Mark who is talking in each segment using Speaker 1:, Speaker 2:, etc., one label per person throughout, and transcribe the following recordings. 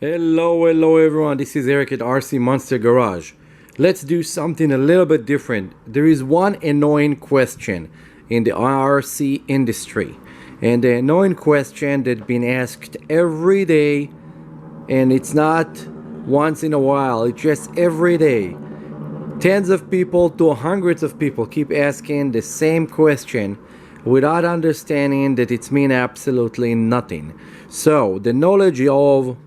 Speaker 1: Hello everyone, this is Eric at RC Monster Garage. Let's do something a little bit different. There is one annoying question in the RC industry, and the annoying question that's been asked every day, and it's not once in a while, it's just every day. Tens of people to hundreds of people keep asking the same question without understanding that it's mean absolutely nothing. So the knowledge of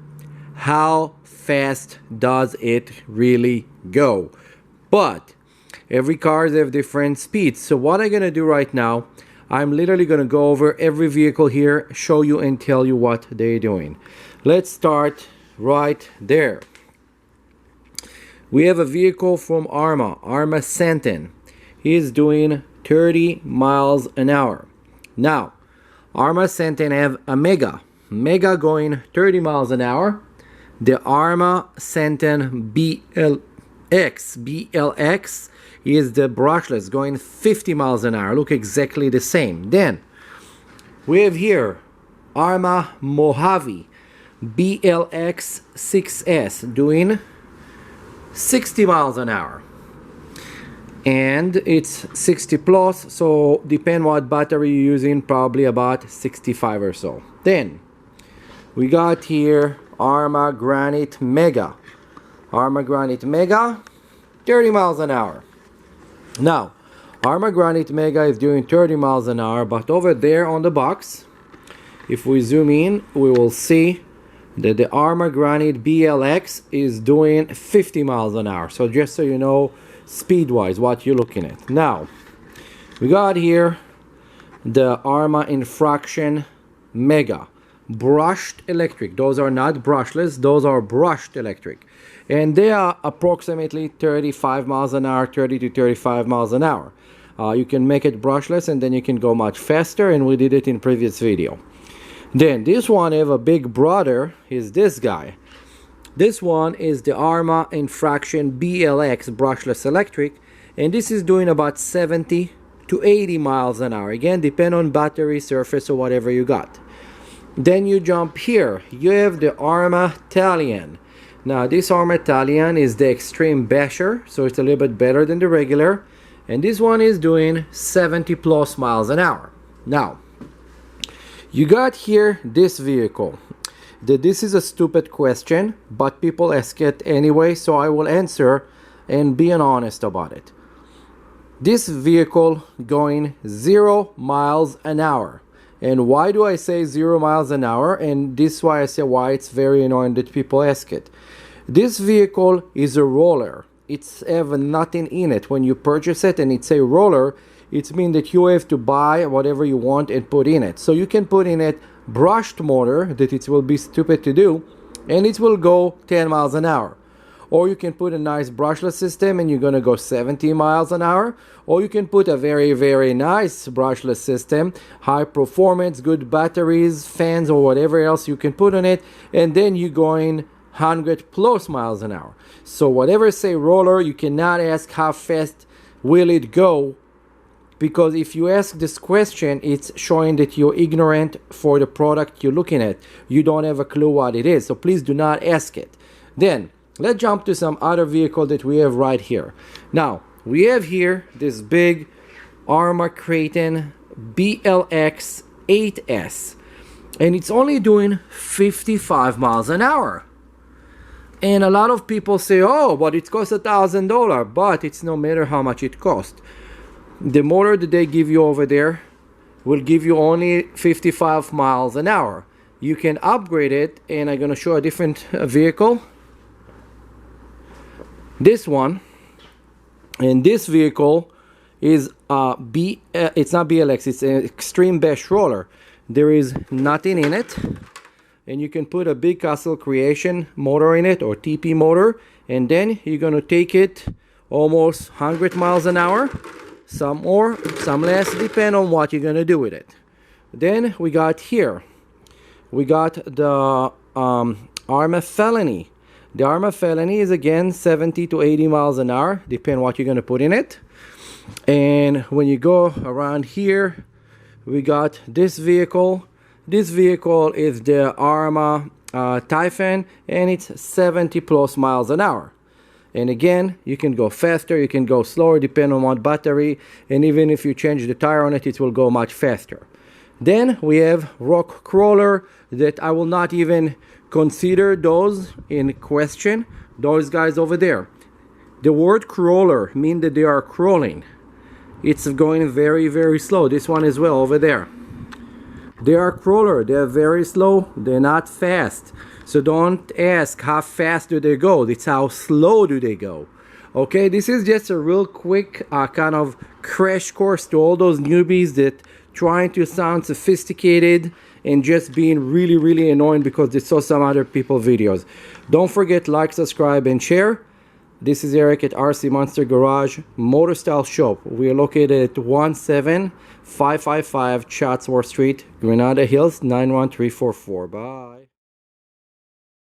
Speaker 1: how fast does it really go? But every cars have different speeds. So what I'm gonna do right now, I'm literally gonna go over every vehicle here, show you and tell you what they're doing. Let's start right there. We have a vehicle from Arrma Senton. He's doing 30 miles an hour. Now, Arrma Senton have a Mega going 30 miles an hour. The Arrma Senton BLX is the brushless going 50 miles an hour. Look exactly the same. Then we have here Arrma Mojave BLX 6S doing 60 miles an hour. And it's 60 plus, so depend what battery you're using, probably about 65 or so. Then we got here Arrma Granite Mega. Arrma Granite Mega, 30 miles an hour. Now, Arrma Granite Mega is doing 30 miles an hour, but over there on the box, if we zoom in, we will see that the Arrma Granite BLX is doing 50 miles an hour. So just so you know, speed-wise, what you're looking at. Now, we got here the Arrma Infraction Mega. Brushed electric. Those are not brushless, those are brushed electric, and they are approximately 35 miles an hour, 30 to 35 miles an hour. You can make it brushless and then you can go much faster, and we did it in previous video. Then this one have a big brother, is this guy. This one is the Arrma Infraction BLX brushless electric, and this is doing about 70 to 80 miles an hour. Again, depend on battery, surface, or whatever you got. Then you jump here, you have the Arrma Talion. Now this Arrma Talion is the extreme basher, so it's a little bit better than the regular, and this one is doing 70 plus miles an hour. Now you got here this vehicle. This is a stupid question, but people ask it anyway, so I will answer and be honest about it. This vehicle going 0 miles an hour. And why do I say 0 miles an hour? And this is why I say why it's very annoying that people ask it. This vehicle is a roller. It's have nothing in it. When you purchase it and it's a roller, it means that you have to buy whatever you want and put in it. So you can put in it brushed motor, that it will be stupid to do, and it will go 10 miles an hour. Or you can put a nice brushless system and you're gonna go 70 miles an hour. Or you can put a very, very nice brushless system, high performance, good batteries, fans, or whatever else you can put on it, and then you're going 100 plus miles an hour. So whatever say roller, you cannot ask how fast will it go, because if you ask this question, it's showing that you're ignorant for the product you're looking at. You don't have a clue what it is, so please do not ask it. Then let's jump to some other vehicle that we have right here. Now, we have here this big Arrma Kraton BLX 8S. And it's only doing 55 miles an hour. And a lot of people say, oh, but it costs $1,000. But it's no matter how much it costs. The motor that they give you over there will give you only 55 miles an hour. You can upgrade it, and I'm going to show a different vehicle. This one, and this vehicle is it's not BLX, it's an extreme bash roller. There is nothing in it, and you can put a big Castle Creation motor in it, or TP motor, and then you're gonna take it almost 100 miles an hour, some more, some less, depend on what you're gonna do with it. Then we got here, we got the Arrma Felony. The Arrma Felony is again 70 to 80 miles an hour, depending what you're going to put in it. And when you go around here, we got this vehicle. This vehicle is the Arrma Typhoon, and it's 70 plus miles an hour. And again, you can go faster, you can go slower, depending on what battery, and even if you change the tire on it, it will go much faster. Then we have rock crawler, that I will not even consider those in question. Those guys over there. The word crawler means that they are crawling. It's going very, very slow. This one as well over there. They are crawler. They're very slow. They're not fast. So don't ask how fast do they go. It's how slow do they go. Okay, this is just a real quick kind of crash course to all those newbies that trying to sound sophisticated and just being really, really annoying because they saw some other people videos. Don't forget, like, subscribe, and share. This is Eric at RC Monster Garage Motor Style Shop. We are located at 17555 Chatsworth Street, Granada Hills, 91344. Bye.